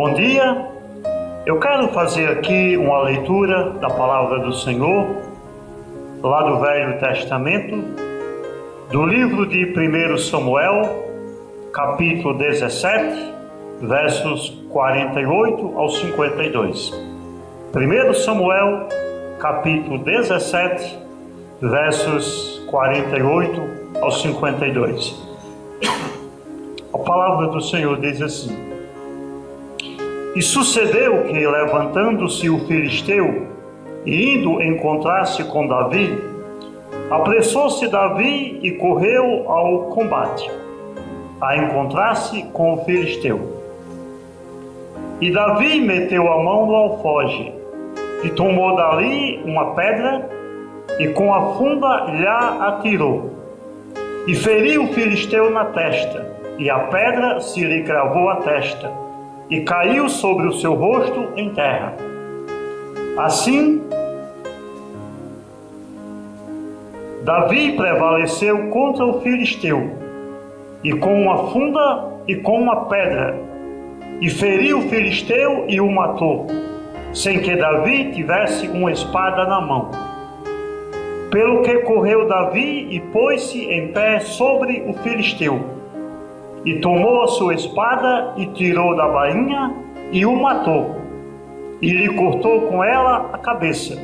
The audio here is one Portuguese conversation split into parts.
Bom dia, eu quero fazer aqui uma leitura da Palavra do Senhor, lá do Velho Testamento, do livro de 1 Samuel, capítulo 17, versos 48 ao 52. 1 Samuel, capítulo 17, versos 48 ao 52. A palavra do Senhor diz assim: E sucedeu que, levantando-se o filisteu e indo encontrar-se com Davi, apressou-se Davi e correu ao combate, a encontrar-se com o filisteu. E Davi meteu a mão no alforje, e tomou dali uma pedra, e com a funda lhe atirou, e feriu o filisteu na testa, e a pedra se lhe cravou a testa, e caiu sobre o seu rosto em terra. Assim, Davi prevaleceu contra o filisteu, e com uma funda e com uma pedra, e feriu o filisteu e o matou, sem que Davi tivesse uma espada na mão. Pelo que correu Davi e pôs-se em pé sobre o filisteu, e tomou a sua espada e tirou da bainha e o matou, e lhe cortou com ela a cabeça.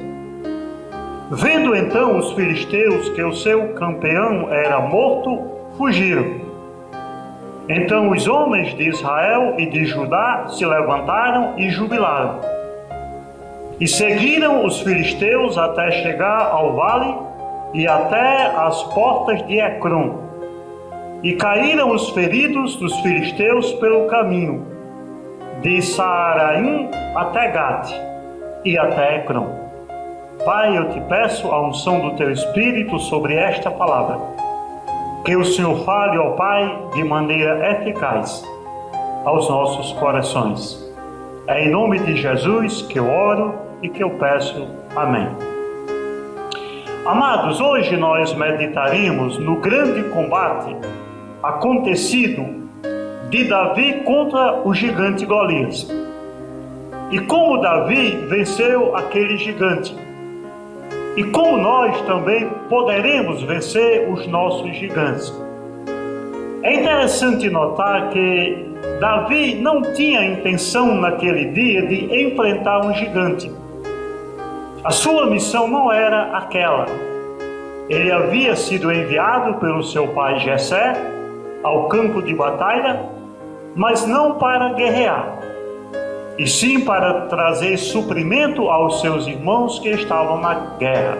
Vendo então os filisteus que o seu campeão era morto, fugiram. Então os homens de Israel e de Judá se levantaram e jubilaram, e seguiram os filisteus até chegar ao vale e até as portas de Ecrom. E caíram os feridos dos filisteus pelo caminho, de Saaraim até Gate e até Ecrom. Pai, eu te peço a unção do teu Espírito sobre esta palavra. Que o Senhor fale, ó Pai, de maneira eficaz aos nossos corações. É em nome de Jesus que eu oro e que eu peço. Amém. Amados, hoje nós meditaremos no grande combate acontecido de Davi contra o gigante Golias, e como Davi venceu aquele gigante, e como nós também poderemos vencer os nossos gigantes. É interessante notar que Davi não tinha intenção naquele dia de enfrentar um gigante. A sua missão não era aquela. Ele havia sido enviado pelo seu pai Jessé ao campo de batalha, mas não para guerrear, e sim para trazer suprimento aos seus irmãos que estavam na guerra.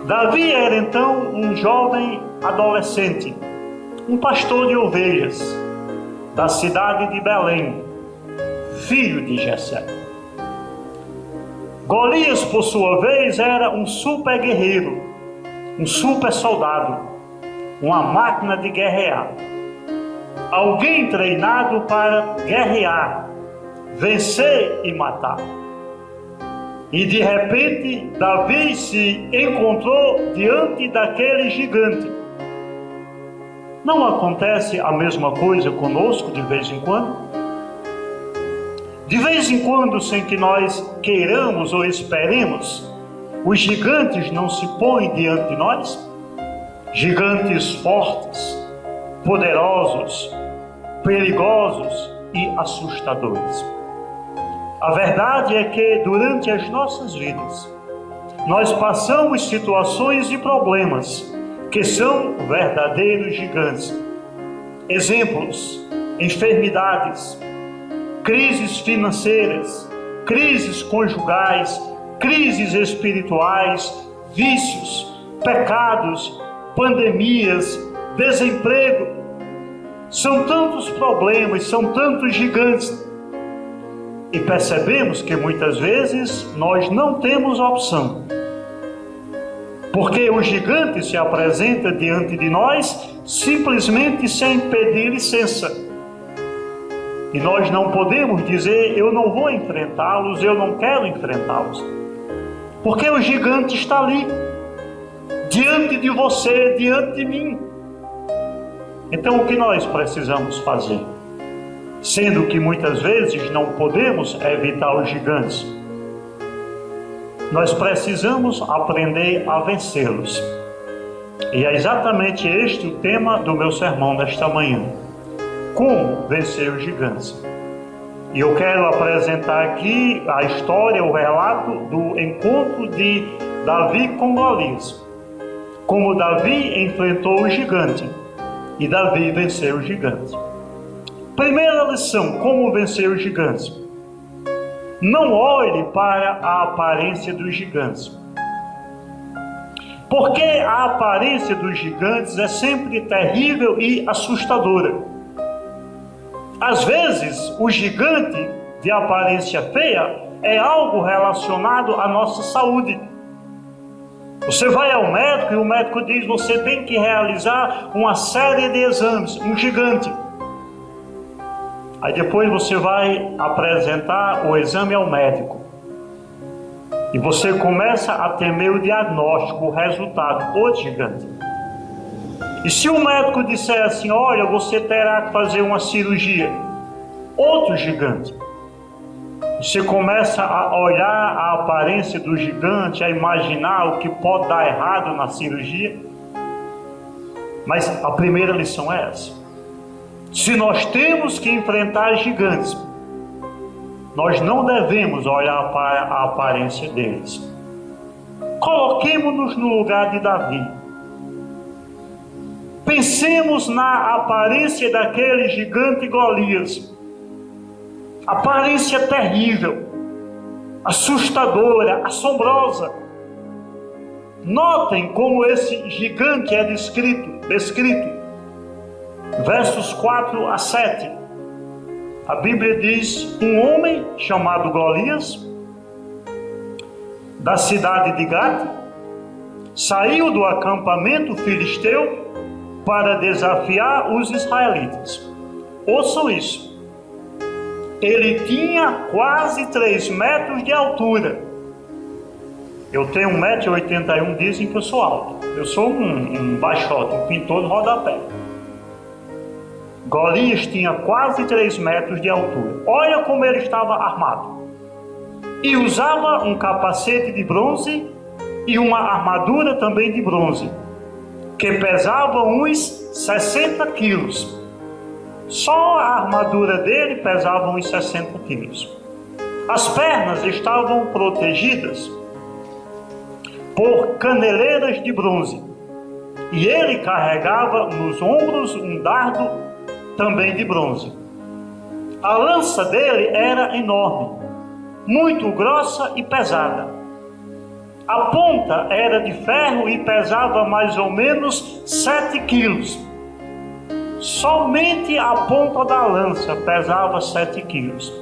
Davi era então um jovem adolescente, um pastor de ovelhas, da cidade de Belém, filho de Jessé. Golias, por sua vez, era um super guerreiro, um super soldado, uma máquina de guerrear, alguém treinado para guerrear, vencer e matar. E de repente, Davi se encontrou diante daquele gigante. Não acontece a mesma coisa conosco de vez em quando? De vez em quando, sem que nós queiramos ou esperemos, os gigantes não se põem diante de nós? Gigantes fortes, poderosos, perigosos e assustadores. A verdade é que durante as nossas vidas, nós passamos situações e problemas que são verdadeiros gigantes. Exemplos: enfermidades, crises financeiras, crises conjugais, crises espirituais, vícios, pecados, pandemias, desemprego. São tantos problemas, são tantos gigantes. E percebemos que muitas vezes nós não temos opção, porque o gigante se apresenta diante de nós simplesmente sem pedir licença. E nós não podemos dizer: eu não vou enfrentá-los, eu não quero enfrentá-los, porque o gigante está ali, diante de você, diante de mim. Então o que nós precisamos fazer? sendo que muitas vezes não podemos evitar os gigantes. Nós precisamos aprender a vencê-los. E é exatamente este o tema do meu sermão nesta manhã. Como vencer os gigantes. E eu quero apresentar aqui a história, o relato do encontro de Davi com Golias. Como Davi enfrentou o gigante e Davi venceu o gigante. Primeira lição, como vencer os gigantes. Não olhe para a aparência dos gigantes. Porque a aparência dos gigantes é sempre terrível e assustadora. Às vezes, o gigante de aparência feia é algo relacionado à nossa saúde. Você vai ao médico e o médico diz: você tem que realizar uma série de exames, um gigante. Aí depois você vai apresentar o exame ao médico. E você começa a temer o diagnóstico, o resultado, outro gigante. E se o médico disser assim: olha, você terá que fazer uma cirurgia, outro gigante. Você começa a olhar a aparência do gigante, a imaginar o que pode dar errado na cirurgia. Mas a primeira lição é essa. Se nós temos que enfrentar gigantes, nós não devemos olhar para a aparência deles. Coloquemo-nos no lugar de Davi. Pensemos na aparência daquele gigante Golias. Aparência terrível, assustadora, assombrosa. Notem como esse gigante é descrito. Versos 4 a 7. A Bíblia diz: um homem chamado Golias, da cidade de Gate, saiu do acampamento filisteu para desafiar os israelitas. Ouçam isso. Ele tinha quase 3 metros de altura. Eu tenho 1,81 m, dizem que eu sou alto. Eu sou um baixote, um pintor de rodapé. Golias tinha quase 3 metros de altura. Olha como ele estava armado. E usava um capacete de bronze e uma armadura também de bronze, que pesava uns 60 quilos. Só a armadura dele pesava uns 60 quilos. As pernas estavam protegidas por caneleiras de bronze. E ele carregava nos ombros um dardo também de bronze. A lança dele era enorme, muito grossa e pesada. A ponta era de ferro e pesava mais ou menos 7 quilos. Somente a ponta da lança pesava 7 quilos.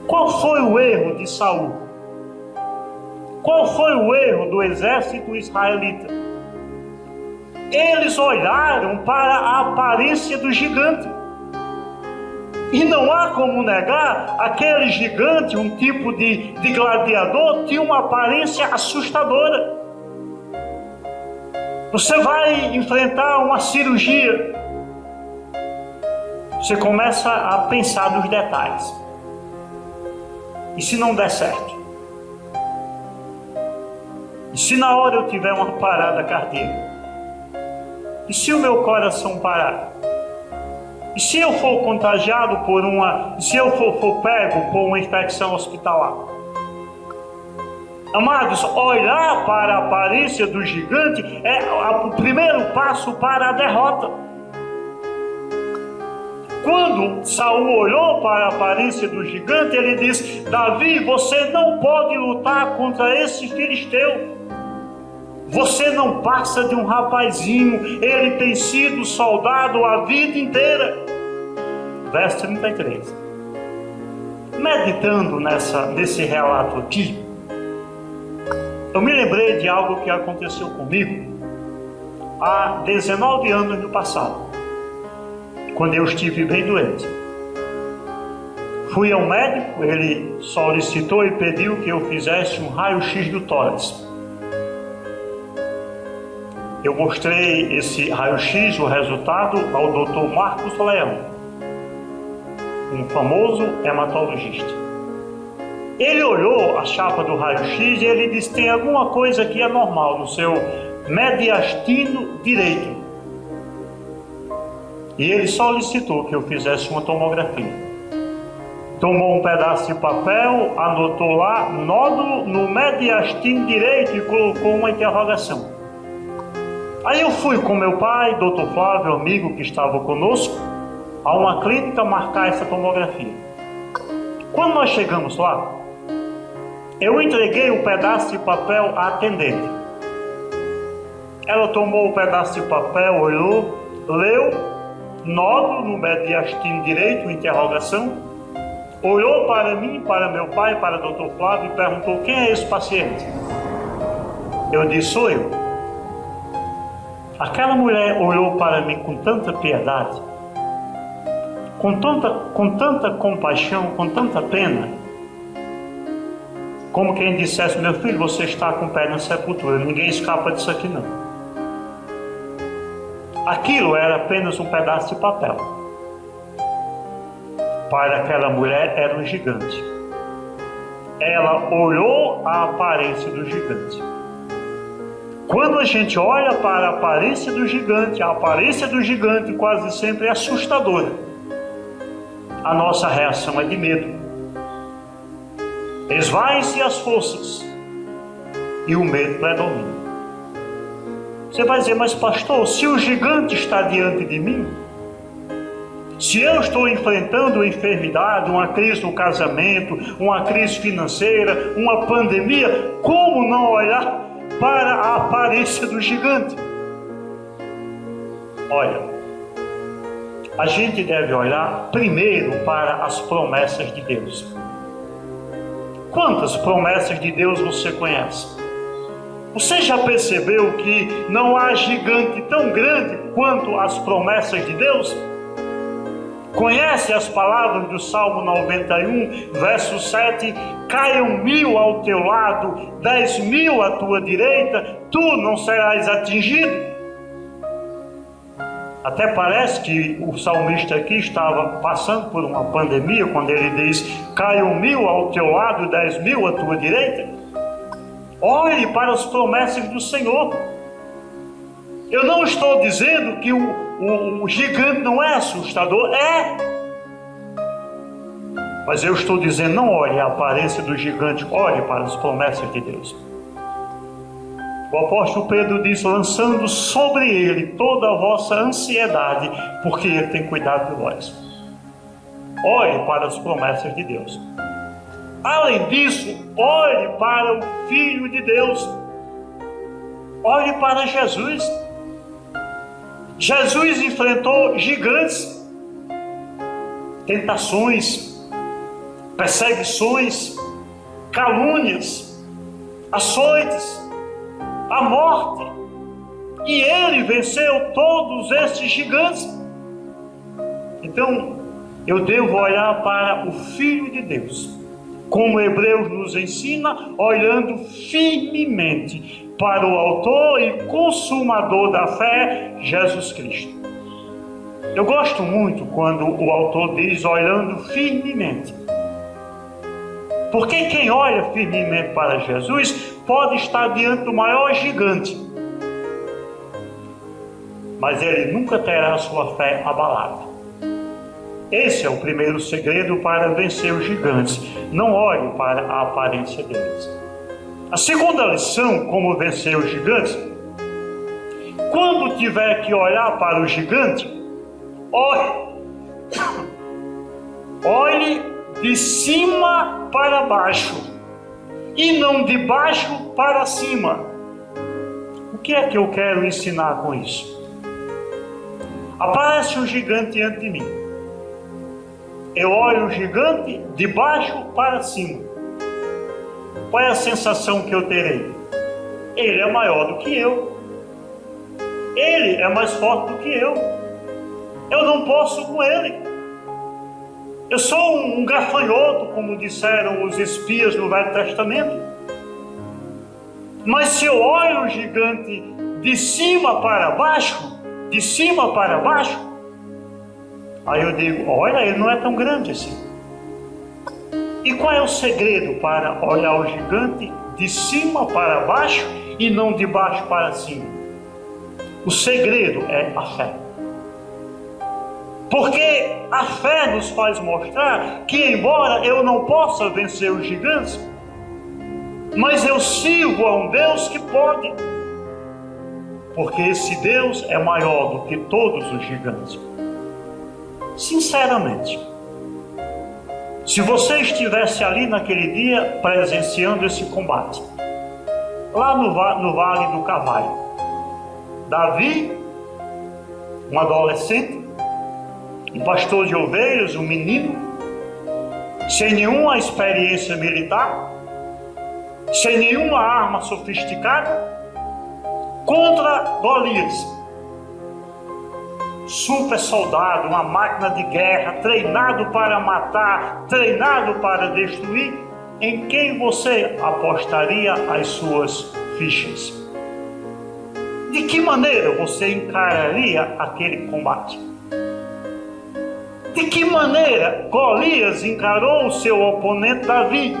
Qual foi o erro de Saul? Qual foi o erro do exército israelita? Eles olharam para a aparência do gigante. E não há como negar, aquele gigante, um tipo de gladiador, tinha uma aparência assustadora. Você vai enfrentar uma cirurgia. Você começa a pensar nos detalhes. E se não der certo? E se na hora eu tiver uma parada cardíaca? E se o meu coração parar? E se eu for contagiado por se eu for pego por uma infecção hospitalar? Amados, olhar para a aparência do gigante é o primeiro passo para a derrota. Quando Saul olhou para a aparência do gigante, ele disse: Davi, você não pode lutar contra esse filisteu. Você não passa de um rapazinho, ele tem sido soldado a vida inteira. Verso 33. Meditando nesse relato aqui, eu me lembrei de algo que aconteceu comigo há 19 anos no passado, quando eu estive bem doente. Fui ao médico, ele solicitou e pediu que eu fizesse um raio-x do tórax. Eu mostrei esse raio-x, o resultado, ao Dr. Marcos Leão. um famoso hematologista. Ele olhou a chapa do raio-x e ele disse: tem alguma coisa que é normal no seu mediastino direito. E ele solicitou que eu fizesse uma tomografia. Tomou um pedaço de papel, anotou lá, nódulo no mediastino direito, e colocou uma interrogação. Aí eu fui com meu pai, Dr. Flávio, amigo que estava conosco, a uma clínica marcar essa tomografia. Quando nós chegamos lá, eu entreguei um pedaço de papel à atendente. Ela tomou o pedaço de papel, olhou, leu, nódulo no mediastino direito, interrogação, olhou para mim, para meu pai, para o Dr. Flávio e perguntou: quem é esse paciente? Eu disse: sou eu. Aquela mulher olhou para mim com tanta piedade, com tanta compaixão, com tanta pena, como quem dissesse: meu filho, você está com o pé na sepultura, ninguém escapa disso aqui não. Aquilo era apenas um pedaço de papel. Para aquela mulher era um gigante. Ela olhou a aparência do gigante. Quando a gente olha para a aparência do gigante quase sempre é assustadora. A nossa reação é de medo. Esvaem-se as forças e o medo predomina. Você vai dizer: mas pastor, se o gigante está diante de mim, se eu estou enfrentando uma enfermidade, uma crise no casamento, uma crise financeira, uma pandemia, como não olhar para a aparência do gigante? Olha, a gente deve olhar primeiro para as promessas de Deus. Quantas promessas de Deus você conhece? Você já percebeu que não há gigante tão grande quanto as promessas de Deus? Conhece as palavras do Salmo 91, verso 7? Caiam 1000 ao teu lado, 10.000 à tua direita, tu não serás atingido. Até parece que o salmista aqui estava passando por uma pandemia, quando ele diz: caiam 1000 ao teu lado, 10.000 à tua direita. Olhe para as promessas do Senhor. Eu não estou dizendo que o gigante não é assustador, é. Mas eu estou dizendo: não olhe a aparência do gigante, olhe para as promessas de Deus. O apóstolo Pedro diz: lançando sobre ele toda a vossa ansiedade, porque ele tem cuidado de vós. Olhe para as promessas de Deus. Além disso, olhe para o Filho de Deus. Olhe para Jesus. Jesus enfrentou gigantes, tentações, perseguições, calúnias, açoites, a morte. E ele venceu todos estes gigantes. Então, eu devo olhar para o Filho de Deus, como Hebreus nos ensina, olhando firmemente para o autor e consumador da fé, Jesus Cristo. Eu gosto muito quando o autor diz olhando firmemente, porque quem olha firmemente para Jesus pode estar diante do maior gigante, mas ele nunca terá a sua fé abalada. Esse é o primeiro segredo para vencer os gigantes. Não olhe para a aparência deles. A segunda lição, como vencer os gigantes: quando tiver que olhar para o gigante, olhe de cima para baixo e não de baixo para cima. O que é que eu quero ensinar com isso? Aparece um gigante diante de mim. Eu olho o gigante de baixo para cima. Qual é a sensação que eu terei? Ele é maior do que eu. Ele é mais forte do que eu. Eu não posso com ele. Eu sou um gafanhoto, como disseram os espias no Velho Testamento. Mas se eu olho o gigante de cima para baixo, Aí eu digo, olha, ele não é tão grande assim. E qual é o segredo para olhar o gigante de cima para baixo e não de baixo para cima? O segredo é a fé. Porque a fé nos faz mostrar que, embora eu não possa vencer os gigantes, mas eu sirvo a um Deus que pode. Porque esse Deus é maior do que todos os gigantes. Sinceramente, se você estivesse ali naquele dia presenciando esse combate, lá no Vale do Carvalho, Davi, um adolescente, um pastor de ovelhas, um menino, sem nenhuma experiência militar, sem nenhuma arma sofisticada, contra Golias, super soldado, uma máquina de guerra, treinado para matar, treinado para destruir. Em quem você apostaria as suas fichas? De que maneira você encararia aquele combate? De que maneira Golias encarou o seu oponente Davi?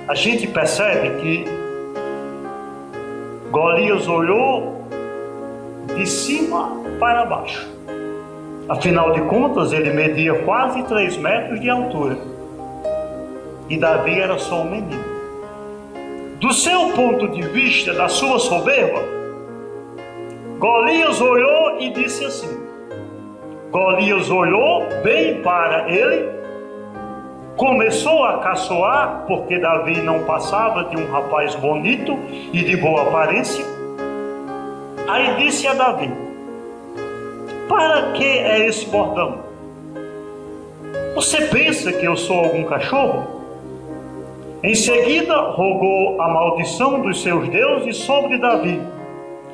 A gente percebe que Golias olhou de cima para baixo. Afinal de contas, ele media quase 3 metros de altura. E Davi era só um menino. Do seu ponto de vista, da sua soberba, Golias olhou e disse assim. Golias olhou bem para ele, começou a caçoar, porque Davi não passava de um rapaz bonito e de boa aparência. Aí disse a Davi, para que é esse bordão? Você pensa que eu sou algum cachorro? Em seguida rogou a maldição dos seus deuses sobre Davi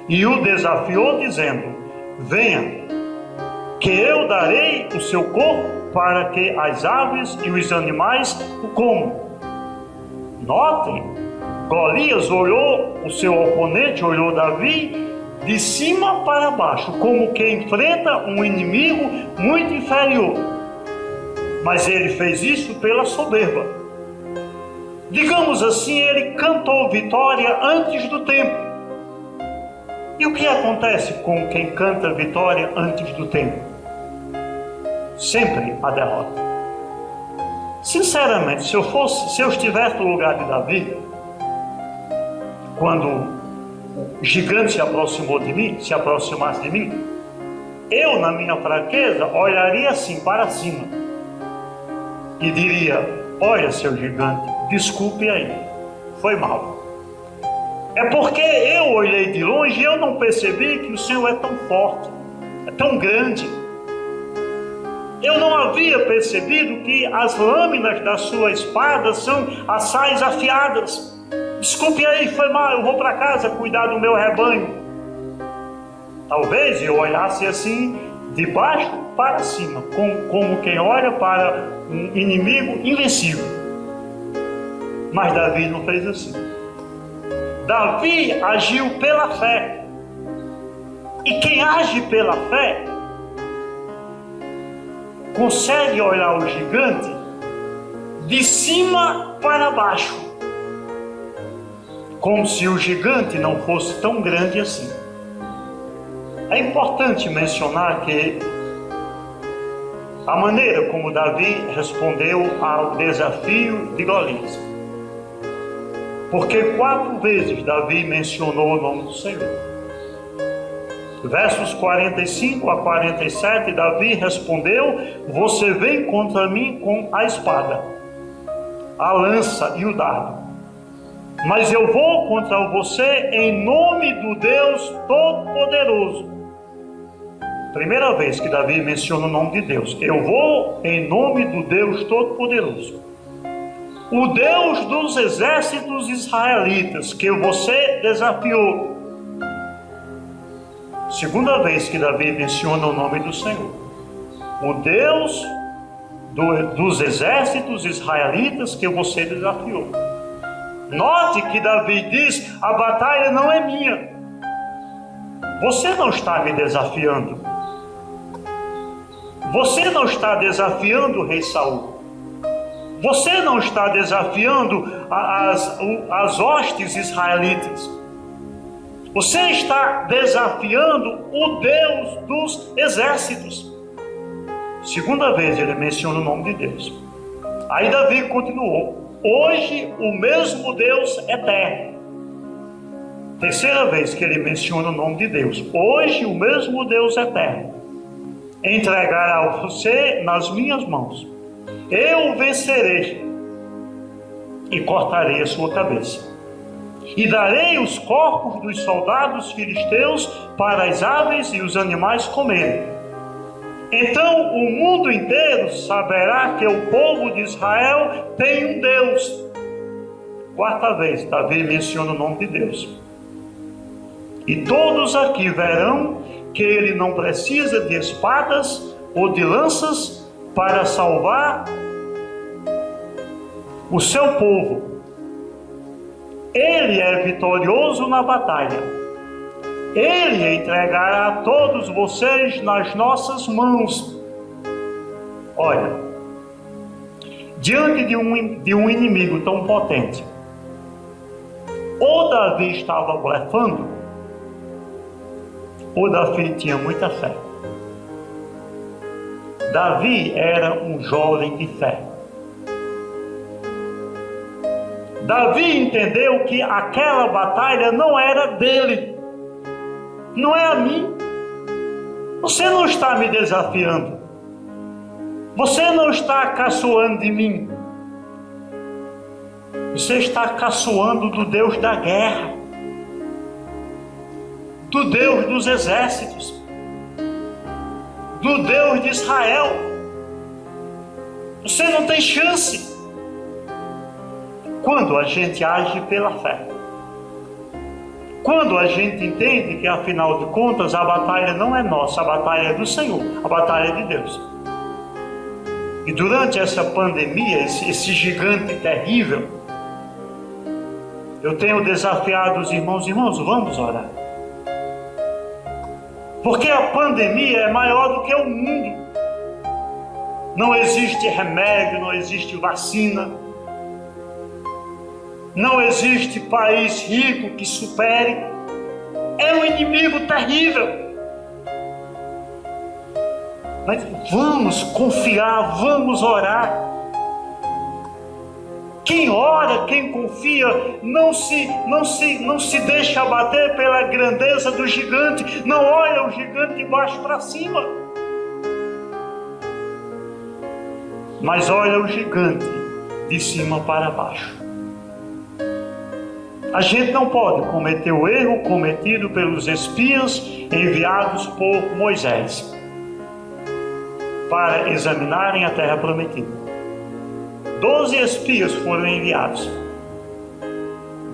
e o desafiou dizendo, venha, que eu darei o seu corpo para que as aves e os animais o comam. Notem, Golias olhou, o seu oponente olhou Davi de cima para baixo, como quem enfrenta um inimigo muito inferior. Mas ele fez isso pela soberba. Digamos assim, ele cantou vitória antes do tempo. E o que acontece com quem canta vitória antes do tempo? Sempre a derrota. Sinceramente, se eu estivesse no lugar de Davi, quando o gigante se aproximasse de mim, eu, na minha fraqueza, olharia assim para cima e diria, olha, seu gigante, desculpe aí, foi mal. É porque eu olhei de longe e eu não percebi que o Senhor é tão forte, é tão grande. Eu não havia percebido que as lâminas da sua espada são assais afiadas. Desculpe aí, foi mal, eu vou para casa cuidar do meu rebanho. Talvez eu olhasse assim, de baixo para cima, como quem olha para um inimigo invencível. Mas Davi não fez assim. Davi agiu pela fé. E quem age pela fé consegue olhar o gigante de cima para baixo, como se o gigante não fosse tão grande assim. É importante mencionar que a maneira como Davi respondeu ao desafio de Golias, porque 4 vezes Davi mencionou o nome do Senhor. Versos 45 a 47, Davi respondeu, você vem contra mim com a espada, a lança e o dardo, mas eu vou contra você em nome do Deus Todo-Poderoso. Primeira vez que Davi menciona o nome de Deus. Eu vou em nome do Deus Todo-Poderoso, o Deus dos exércitos israelitas, que você desafiou. Segunda vez que Davi menciona o nome do Senhor. O Deus dos exércitos israelitas que você desafiou. Note que Davi diz, a batalha não é minha. Você não está me desafiando. Você não está desafiando o rei Saul. Você não está desafiando as hostes israelitas. Você está desafiando o Deus dos exércitos. Segunda vez ele menciona o nome de Deus. Aí Davi continuou: hoje o mesmo Deus eterno. Terceira vez que ele menciona o nome de Deus. Hoje o mesmo Deus eterno entregará você nas minhas mãos. Eu o vencerei e cortarei a sua cabeça. E darei os corpos dos soldados filisteus para as aves e os animais comerem. Então o mundo inteiro saberá que o povo de Israel tem um Deus. Quarta vez, Davi menciona o nome de Deus. E todos aqui verão que ele não precisa de espadas ou de lanças para salvar o seu povo. Ele é vitorioso na batalha. Ele entregará todos vocês nas nossas mãos. Olha, diante de um inimigo tão potente, ou Davi estava blefando, ou Davi tinha muita fé. Davi era um jovem de fé. Davi entendeu que aquela batalha não era dele, não é a mim. Você não está me desafiando, você não está caçoando de mim, você está caçoando do Deus da guerra, do Deus dos exércitos, do Deus de Israel. Você não tem chance. Quando a gente age pela fé, quando a gente entende que afinal de contas a batalha não é nossa, a batalha é do Senhor, a batalha é de Deus. E durante essa pandemia, esse gigante terrível, eu tenho desafiado os irmãos, vamos orar. Porque a pandemia é maior do que o mundo. Não existe remédio, não existe vacina. Não existe país rico que supere. É um inimigo terrível. Mas vamos confiar, vamos orar. Quem ora, quem confia, não se deixa abater pela grandeza do gigante. Não olha o gigante de baixo para cima, mas olha o gigante de cima para baixo. A gente não pode cometer o erro cometido pelos espias enviados por Moisés para examinarem a terra prometida. 12 espias foram enviados.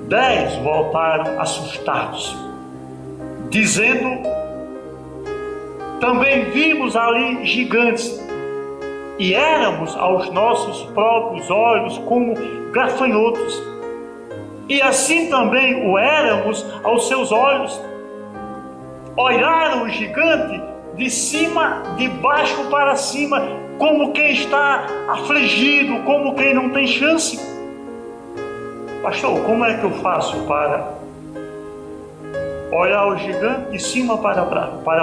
10 voltaram assustados, dizendo: também vimos ali gigantes, e éramos aos nossos próprios olhos como gafanhotos, e assim também o éramos aos seus olhos. Olharam o gigante de cima, de baixo para cima, como quem está afligido, como quem não tem chance. Pastor, como é que eu faço para olhar o gigante de cima para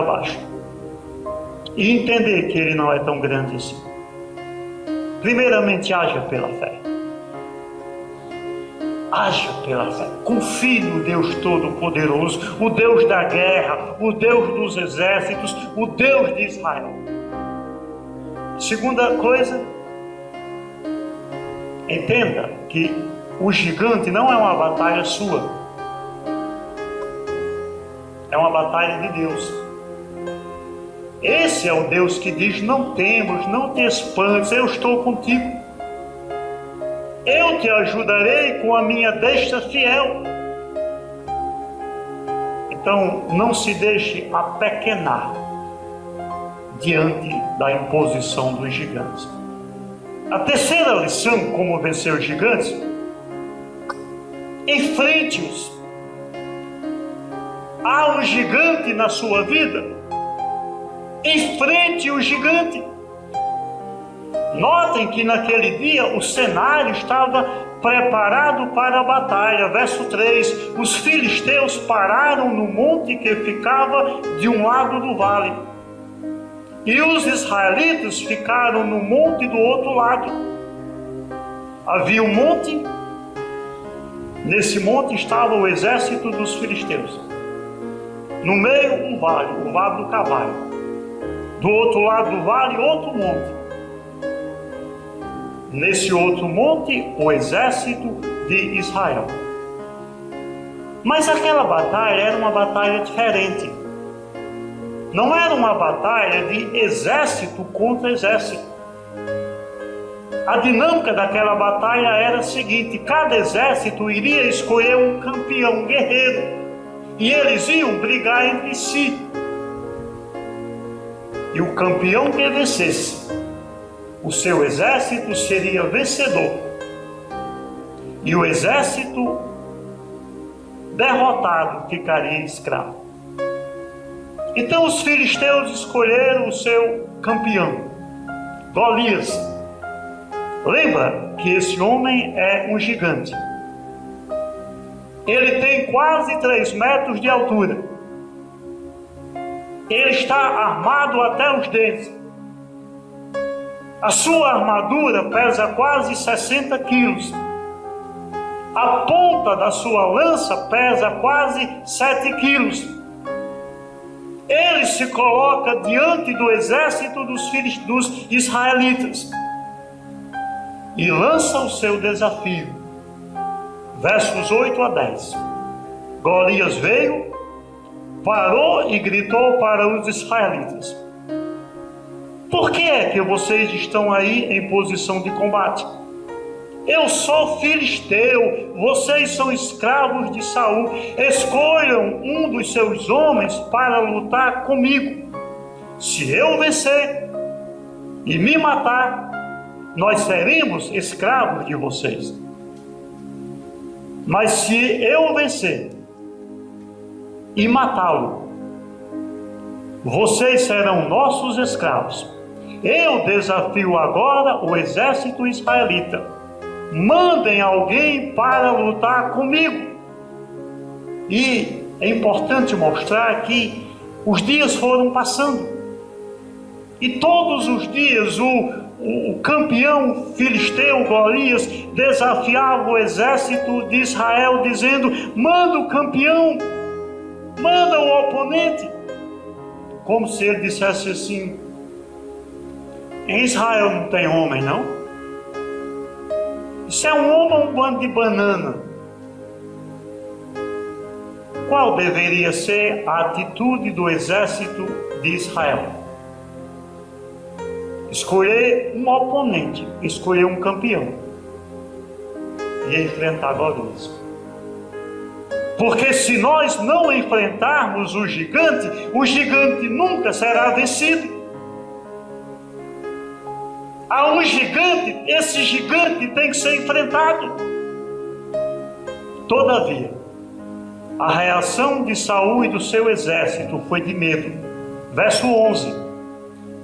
baixo e entender que ele não é tão grande assim? Primeiramente, haja pela fé. Haja pela fé. Confie no Deus Todo-Poderoso, o Deus da guerra, o Deus dos exércitos, o Deus de Israel. Segunda coisa, entenda que o gigante não é uma batalha sua, é uma batalha de Deus. Esse é o Deus que diz: não temas, não te espantes, eu estou contigo. Eu te ajudarei com a minha destra fiel. Então, não se deixe apequenar diante da imposição dos gigantes. A terceira lição, como vencer os gigantes: enfrente-os. Há um gigante na sua vida? Enfrente o gigante. Notem que naquele dia o cenário estava preparado para a batalha. Verso 3: os filisteus pararam no monte que ficava de um lado do vale, e os israelitas ficaram no monte do outro lado. Havia um monte, nesse monte estava o exército dos filisteus. No meio, o vale do cavalo. Do outro lado do vale, outro monte. Nesse outro monte, o exército de Israel. Mas aquela batalha era uma batalha diferente. Não era uma batalha de exército contra exército. A dinâmica daquela batalha era a seguinte: cada exército iria escolher um campeão, um guerreiro, e eles iam brigar entre si. E o campeão que vencesse, o seu exército seria vencedor, e o exército derrotado ficaria escravo. Então os filisteus escolheram o seu campeão, Golias. Lembra que esse homem é um gigante. Ele tem quase 3 metros de altura. Ele está armado até os dentes. A sua armadura pesa quase 60 quilos. A ponta da sua lança pesa quase 7 quilos. Ele se coloca diante do exército dos israelitas e lança o seu desafio. Versos 8 a 10. Golias veio, parou e gritou para os israelitas: por que é que vocês estão aí em posição de combate? Eu sou filisteu, vocês são escravos de Saul. Escolham um dos seus homens para lutar comigo. Se eu vencer e me matar, nós seremos escravos de vocês. Mas se eu vencer e matá-lo, vocês serão nossos escravos. Eu desafio agora o exército israelita. Mandem alguém para lutar comigo. E é importante mostrar que os dias foram passando. E todos os dias o campeão filisteu Golias desafiava o exército de Israel, dizendo: manda o campeão, manda o oponente. Como se ele dissesse assim: em Israel não tem homem, não? Isso é um homem ou um bando de banana? Qual deveria ser a atitude do exército de Israel? Escolher um oponente, escolher um campeão e enfrentar Golias. Porque se nós não enfrentarmos o gigante nunca será vencido. Há um gigante, esse gigante tem que ser enfrentado. Todavia, a reação de Saul e do seu exército foi de medo. Verso 11: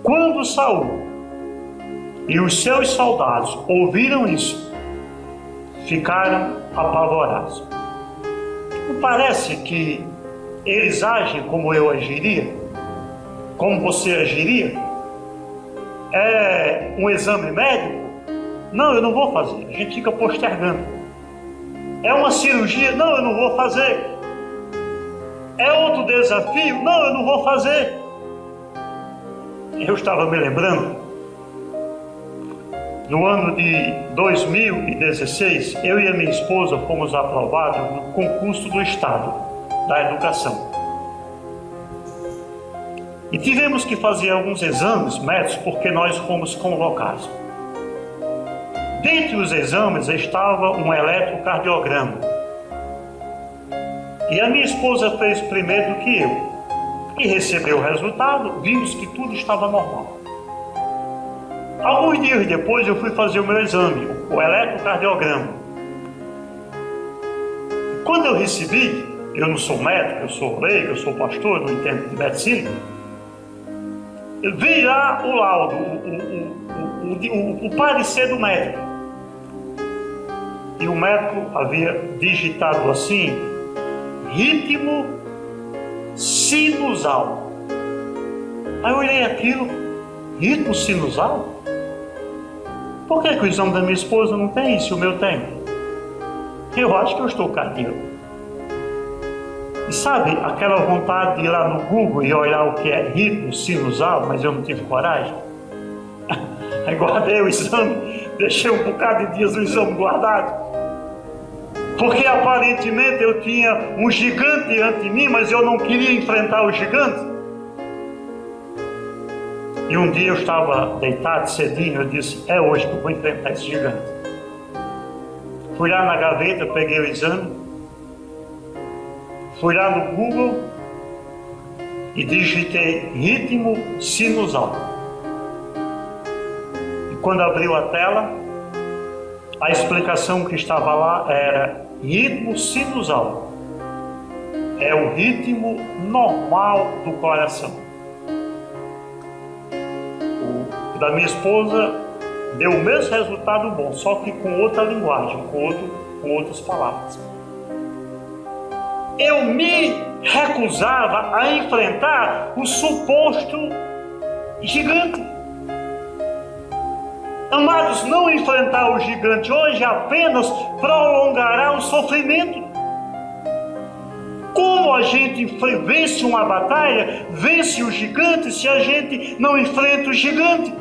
quando Saul e os seus soldados ouviram isso, ficaram apavorados. Não parece que eles agem como eu agiria? Como você agiria? É um exame médico? Não, eu não vou fazer. A gente fica postergando. É uma cirurgia? Não, eu não vou fazer. É outro desafio? Não, eu não vou fazer. Eu estava me lembrando, no ano de 2016, eu e a minha esposa fomos aprovados no concurso do Estado da Educação. E tivemos que fazer alguns exames médicos porque nós fomos convocados. Dentre os exames estava um eletrocardiograma. E a minha esposa fez primeiro do que eu. E recebeu o resultado, vimos que tudo estava normal. Alguns dias depois eu fui fazer o meu exame, o eletrocardiograma. Quando eu recebi, eu não sou médico, eu sou leigo, eu sou pastor, não entendo de medicina. Eu vi lá o laudo, o parecer do médico. E o médico havia digitado assim: ritmo sinusal. Aí eu olhei aquilo, ritmo sinusal? Por que o exame da minha esposa não tem isso e o meu tem? Eu acho que eu estou cardíaco. E sabe, aquela vontade de ir lá no Google e olhar o que é ritmo sinusal, mas eu não tive coragem. Aí guardei o exame, deixei um bocado de dias o exame guardado. Porque aparentemente eu tinha um gigante diante de mim, mas eu não queria enfrentar o gigante. E um dia eu estava deitado cedinho, eu disse: é hoje que eu vou enfrentar esse gigante. Fui lá na gaveta, peguei o exame, fui lá no Google e digitei ritmo sinusal. E quando abriu a tela, a explicação que estava lá era: ritmo sinusal é o ritmo normal do coração. O da minha esposa deu o mesmo resultado bom, só que com outra linguagem, com outras palavras. Eu me recusava a enfrentar o suposto gigante. Amados, não enfrentar o gigante hoje apenas prolongará o sofrimento. Como a gente vence uma batalha, vence o gigante, se a gente não enfrenta o gigante?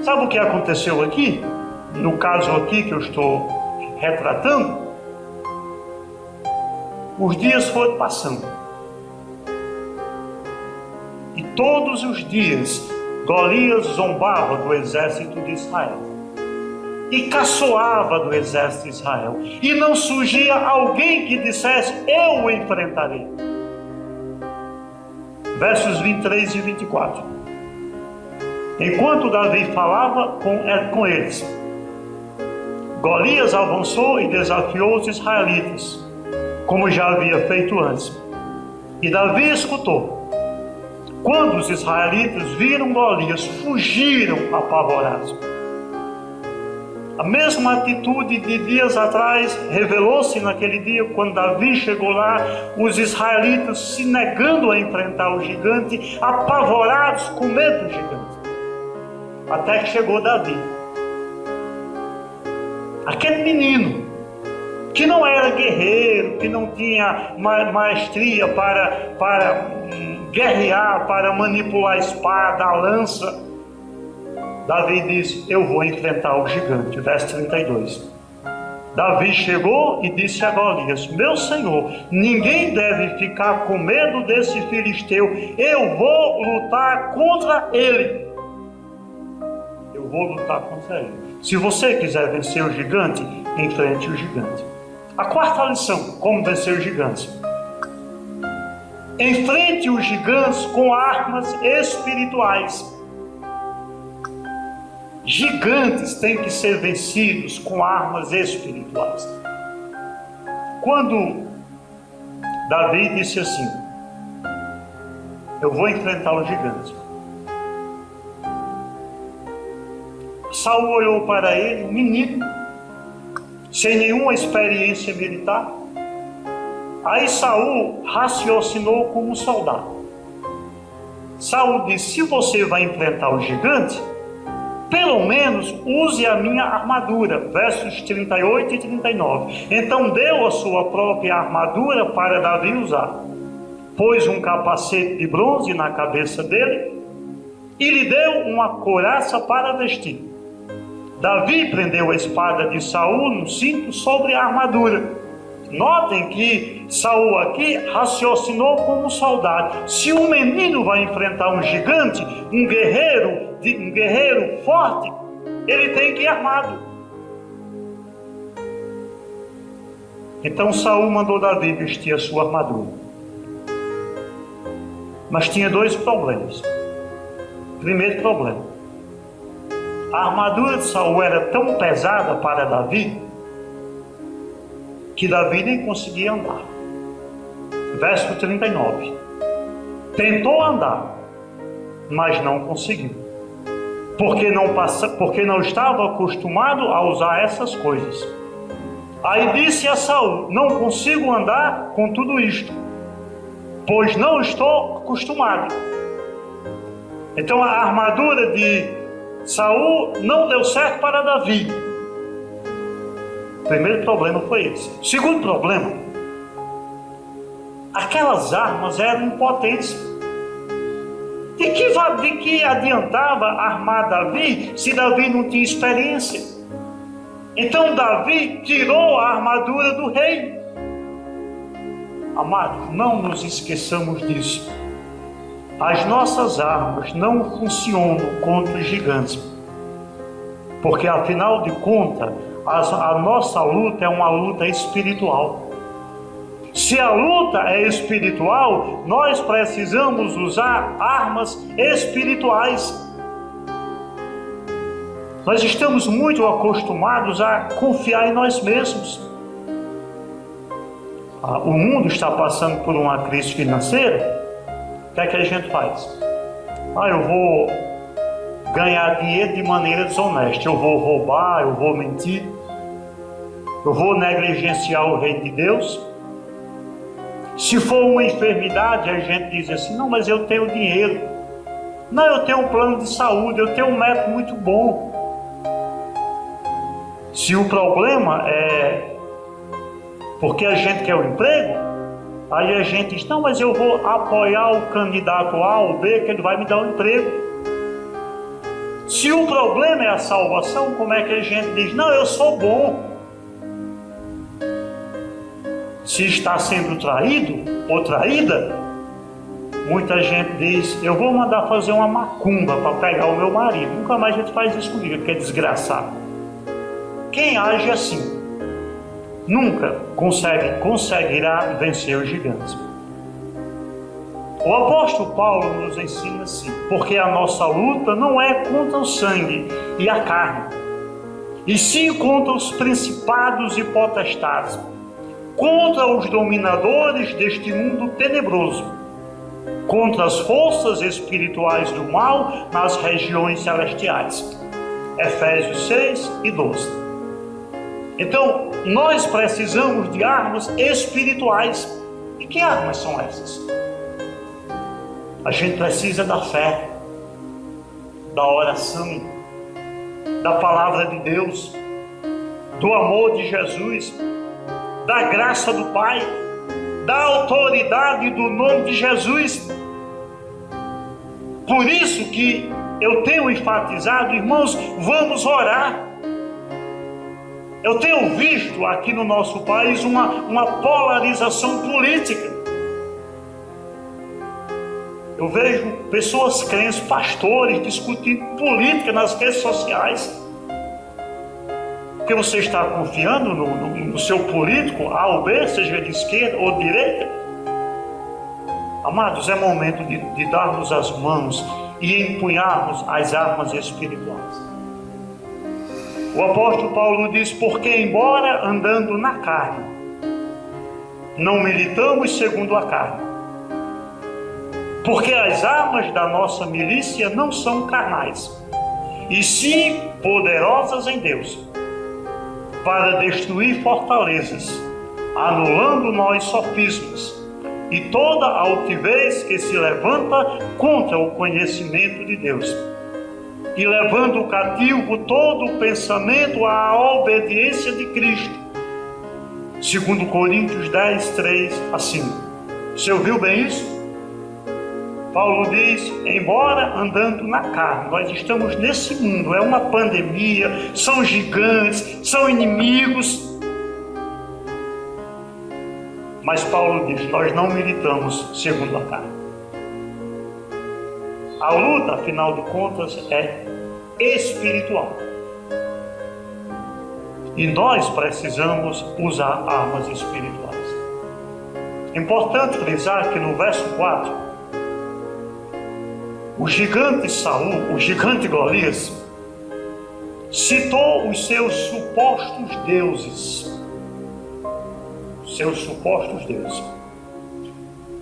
Sabe o que aconteceu aqui? No caso aqui que eu estou retratando, os dias foram passando. E todos os dias Golias zombava do exército de Israel e caçoava do exército de Israel, e não surgia alguém que dissesse: eu o enfrentarei. Versos 23 e 24. Enquanto Davi falava com eles, Golias avançou e desafiou os israelitas, como já havia feito antes. E Davi escutou. Quando os israelitas viram Golias, fugiram apavorados. A mesma atitude de dias atrás revelou-se naquele dia, quando Davi chegou lá, os israelitas se negando a enfrentar o gigante, apavorados com medo do gigante. Até que chegou Davi. Aquele menino que não era guerreiro, que não tinha maestria para guerrear, para manipular a espada, a lança. Davi disse: eu vou enfrentar o gigante. Verso 32. Davi chegou e disse a Golias: meu senhor, ninguém deve ficar com medo desse filisteu. Eu vou lutar contra ele. Eu vou lutar contra ele. Se você quiser vencer o gigante, enfrente o gigante. A quarta lição: como vencer os gigantes. Enfrente os gigantes com armas espirituais. Gigantes têm que ser vencidos com armas espirituais. Quando Davi disse assim: eu vou enfrentar o gigante, Saul olhou para ele, um menino, sem nenhuma experiência militar. Aí Saul raciocinou como um soldado. Saul disse: se você vai enfrentar o gigante, pelo menos use a minha armadura. Versos 38 e 39. Então deu a sua própria armadura para Davi usar. Pôs um capacete de bronze na cabeça dele e lhe deu uma couraça para vestir. Davi prendeu a espada de Saul no cinto sobre a armadura. Notem que Saul aqui raciocinou como um soldado. Se um menino vai enfrentar um gigante, um guerreiro forte, ele tem que ir armado. Então Saul mandou Davi vestir a sua armadura. Mas tinha dois problemas. Primeiro problema: a armadura de Saul era tão pesada para Davi que Davi nem conseguia andar. Verso 39. Tentou andar, mas não conseguiu. porque não estava acostumado a usar essas coisas. Aí disse a Saul: não consigo andar com tudo isto, pois não estou acostumado. Então a armadura de Saul não deu certo para Davi. O primeiro problema foi esse. O segundo problema: aquelas armas eram impotentes. De que adiantava armar Davi se Davi não tinha experiência? Então Davi tirou a armadura do rei. Amados, não nos esqueçamos disso. As nossas armas não funcionam contra os gigantes, porque afinal de contas a nossa luta é uma luta espiritual. Se a luta é espiritual, nós precisamos usar armas espirituais. Nós estamos muito acostumados a confiar em nós mesmos. O mundo está passando por uma crise financeira. O que é que a gente faz? Eu vou ganhar dinheiro de maneira desonesta. Eu vou roubar, eu vou mentir. Eu vou negligenciar o reino de Deus. Se for uma enfermidade, a gente diz assim: não, mas eu tenho dinheiro. Não, eu tenho um plano de saúde, eu tenho um médico muito bom. Se o problema é porque a gente quer o emprego, aí a gente diz: não, mas eu vou apoiar o candidato A ou B, que ele vai me dar um emprego. Se o problema é a salvação, como é que a gente diz: não, eu sou bom? Se está sendo traído ou traída, muita gente diz: eu vou mandar fazer uma macumba para pegar o meu marido. Nunca mais a gente faz isso comigo, que é desgraçado. Quem age assim nunca conseguirá vencer os gigantes. O apóstolo Paulo nos ensina assim: porque a nossa luta não é contra o sangue e a carne, e sim contra os principados e potestades, contra os dominadores deste mundo tenebroso, contra as forças espirituais do mal nas regiões celestiais. Efésios 6 e 12. Então, nós precisamos de armas espirituais. E que armas são essas? A gente precisa da fé, da oração, da palavra de Deus, do amor de Jesus, da graça do Pai, da autoridade do nome de Jesus. Por isso que eu tenho enfatizado: irmãos, vamos orar. Eu tenho visto aqui no nosso país uma polarização política. Eu vejo pessoas crentes, pastores, discutindo política nas redes sociais. Porque você está confiando no seu político A ou B, seja de esquerda ou de direita? Amados, é momento de darmos as mãos e empunharmos as armas espirituais. O apóstolo Paulo diz: porque embora andando na carne, não militamos segundo a carne. Porque as armas da nossa milícia não são carnais, e sim poderosas em Deus, para destruir fortalezas, anulando nós sofismas e toda altivez que se levanta contra o conhecimento de Deus, e levando cativo todo o pensamento à obediência de Cristo. Segundo Coríntios 10, 3 a 5. Você ouviu bem isso? Paulo diz: embora andando na carne, nós estamos nesse mundo, é uma pandemia, são gigantes, são inimigos. Mas Paulo diz: nós não militamos segundo a carne. A luta, afinal de contas, é espiritual. E nós precisamos usar armas espirituais. Importante frisar que no verso 4, o gigante Saul, o gigante Golias, citou os seus supostos deuses.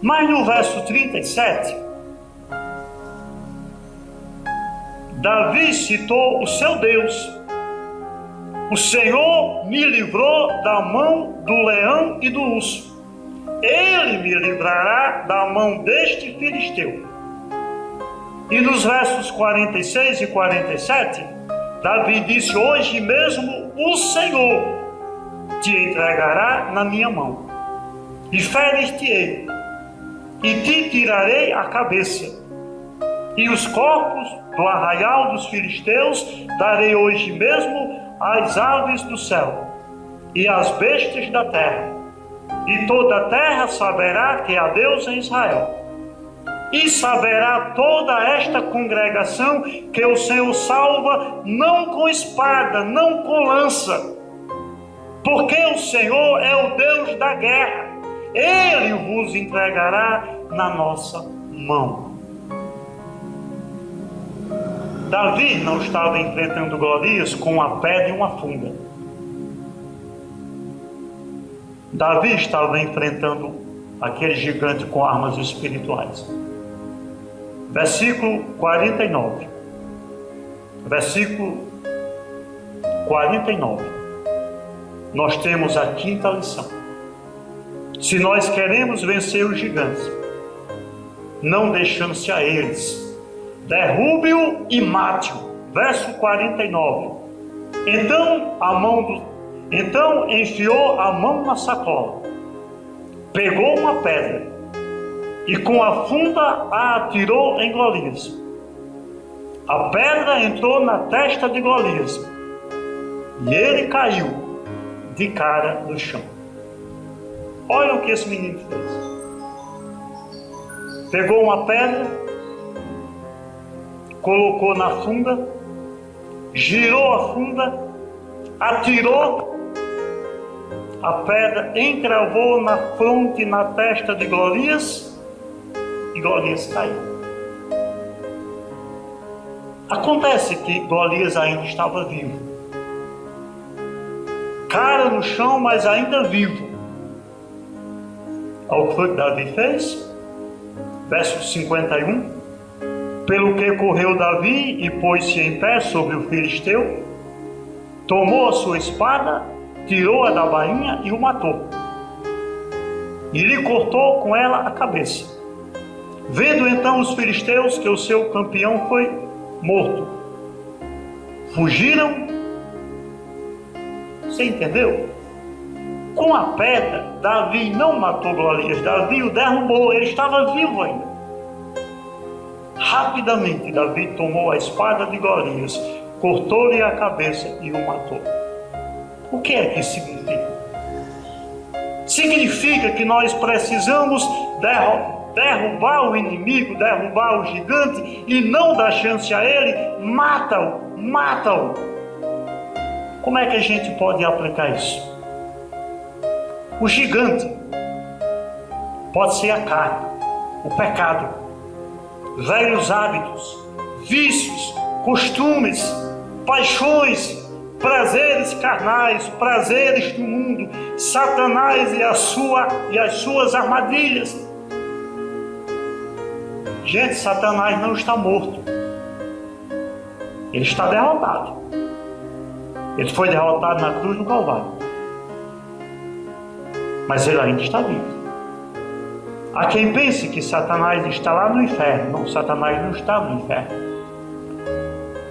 Mas no verso 37, Davi citou o seu Deus. O Senhor me livrou da mão do leão e do urso. Ele me livrará da mão deste filisteu. E nos versos 46 e 47, Davi disse: hoje mesmo o Senhor te entregará na minha mão, e ferir-te-ei, e te tirarei a cabeça, e os corpos do arraial dos filisteus darei hoje mesmo às aves do céu, e às bestas da terra, e toda a terra saberá que há Deus em Israel. E saberá toda esta congregação que o Senhor salva, não com espada, não com lança, porque o Senhor é o Deus da guerra. Ele vos entregará na nossa mão. Davi não estava enfrentando Golias com uma pedra e uma funda. Davi estava enfrentando aquele gigante com armas espirituais. Versículo 49. Versículo 49. Nós temos a quinta lição. Se nós queremos vencer os gigantes, não deixando-se a eles, derrube-o e mate-o. Verso 49. Então enfiou a mão na sacola, pegou uma pedra e com a funda a atirou em Golias. A pedra entrou na testa de Golias e ele caiu de cara no chão. Olha o que esse menino fez. Pegou uma pedra, colocou na funda, girou a funda, atirou. A pedra encravou na fronte e na testa de Golias, e Golias caiu. Acontece que Golias ainda estava vivo, cara no chão, mas ainda vivo. Olha o que foi que Davi fez? Verso 51. Pelo que correu Davi e pôs-se em pé sobre o filisteu, tomou a sua espada, tirou-a da bainha e o matou, e lhe cortou com ela a cabeça. Vendo então os filisteus que o seu campeão foi morto, fugiram. Você entendeu? Com a pedra, Davi não matou Golias, Davi o derrubou, ele estava vivo ainda. Rapidamente Davi tomou a espada de Golias, cortou-lhe a cabeça e o matou. O que é que isso significa? Significa que nós precisamos derrubar o inimigo, derrubar o gigante e não dar chance a ele. Mata-o, mata-o. Como é que a gente pode aplicar isso? O gigante pode ser a carne, o pecado, velhos hábitos, vícios, costumes, paixões, prazeres carnais, prazeres do mundo, Satanás e as suas armadilhas. Gente, Satanás não está morto. Ele está derrotado. Ele foi derrotado na cruz do Calvário. Mas ele ainda está vivo. Há quem pense que Satanás está lá no inferno. Não, Satanás não está no inferno.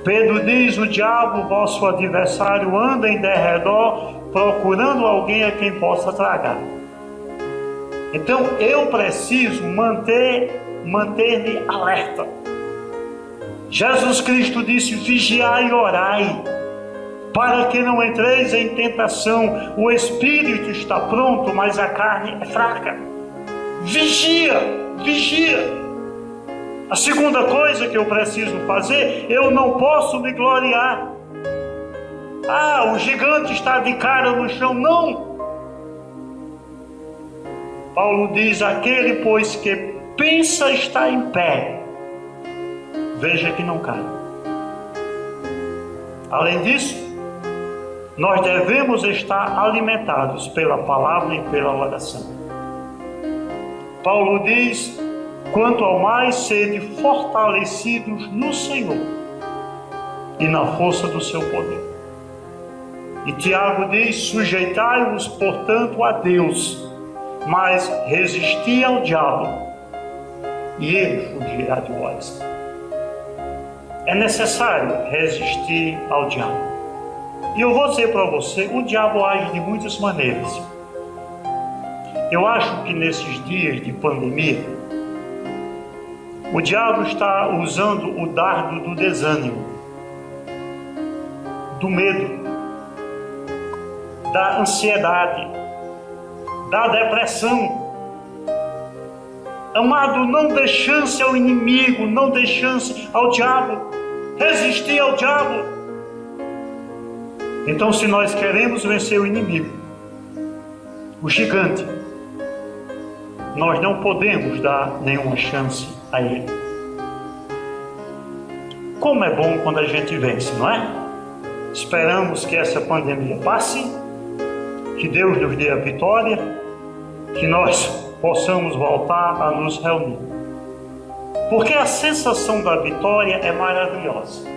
Pedro diz: o diabo, vosso adversário, anda em derredor, procurando alguém a quem possa tragar. Então eu preciso manter-me alerta. Jesus Cristo disse: vigiai e orai, para que não entreis em tentação. O espírito está pronto, mas a carne é fraca. Vigia, vigia. A segunda coisa que eu preciso fazer, eu não posso me gloriar. O gigante está de cara no chão. Não. Paulo diz: aquele, pois, que pensa estar em pé, veja que não cai. Além disso, nós devemos estar alimentados pela palavra e pela oração. Paulo diz: quanto ao mais, sede fortalecidos no Senhor e na força do seu poder. E Tiago diz: sujeitai-vos, portanto, a Deus, mas resisti ao diabo, e ele fugirá de vós. É necessário resistir ao diabo. E eu vou dizer para você, o diabo age de muitas maneiras. Eu acho que nesses dias de pandemia, o diabo está usando o dardo do desânimo, do medo, da ansiedade, da depressão. Amado, não dê chance ao inimigo, não dê chance ao diabo. Resistir ao diabo. Então, se nós queremos vencer o inimigo, o gigante, nós não podemos dar nenhuma chance a ele. Como é bom quando a gente vence, não é? Esperamos que essa pandemia passe, que Deus nos dê a vitória, que nós possamos voltar a nos reunir. Porque a sensação da vitória é maravilhosa.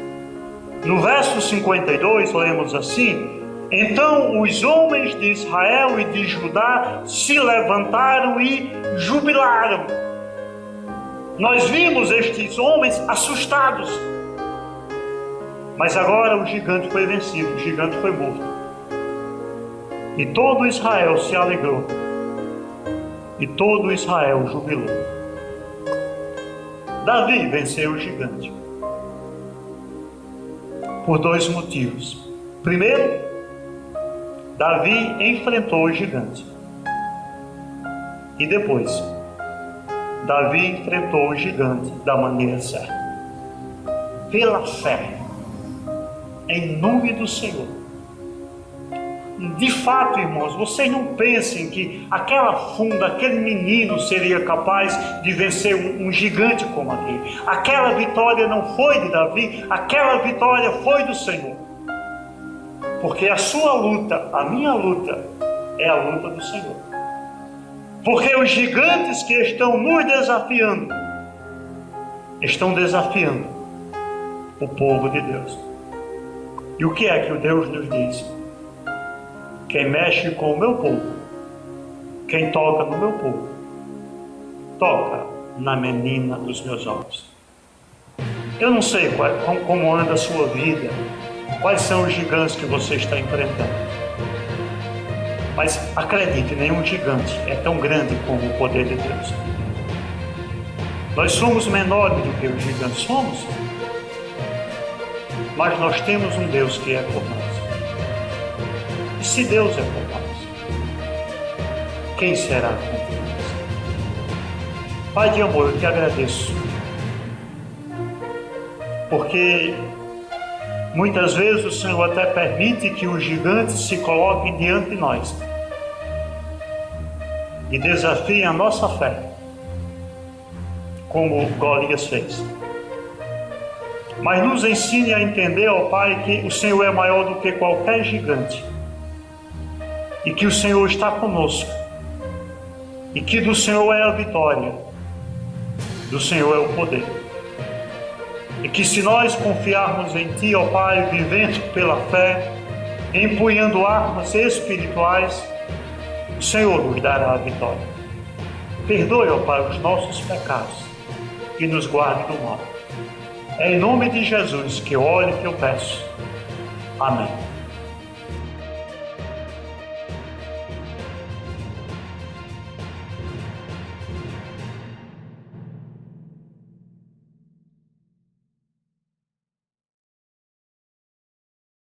No verso 52, lemos assim: então os homens de Israel e de Judá se levantaram e jubilaram. Nós vimos estes homens assustados. Mas agora o gigante foi vencido, o gigante foi morto. E todo Israel se alegrou. E todo Israel jubilou. Davi venceu o gigante por dois motivos. Primeiro, Davi enfrentou o gigante. E depois, Davi enfrentou o gigante da maneira certa. Pela fé, em nome do Senhor. De fato, irmãos, vocês não pensem que aquela funda, aquele menino seria capaz de vencer um gigante como aquele. Aquela vitória não foi de Davi, aquela vitória foi do Senhor. Porque a sua luta, a minha luta, é a luta do Senhor. Porque os gigantes que estão nos desafiando, estão desafiando o povo de Deus. E o que é que o Deus nos diz? Quem mexe com o meu povo, quem toca no meu povo, toca na menina dos meus olhos. Eu não sei como anda a sua vida, quais são os gigantes que você está enfrentando. Mas acredite, nenhum gigante é tão grande como o poder de Deus. Nós somos menores do que os gigantes, somos. Mas nós temos um Deus que é por nós. E se Deus é por nós, quem será contra nós? Pai de amor, eu te agradeço. Porque muitas vezes o Senhor até permite que os gigantes se coloquem diante de nós e desafiem a nossa fé, como Golias fez. Mas nos ensine a entender, ó Pai, que o Senhor é maior do que qualquer gigante e que o Senhor está conosco e que do Senhor é a vitória, do Senhor é o poder. E que se nós confiarmos em Ti, ó Pai, vivendo pela fé, empunhando armas espirituais, o Senhor nos dará a vitória. Perdoe, ó Pai, os nossos pecados e nos guarde do mal. É em nome de Jesus que eu oro e que eu peço. Amém.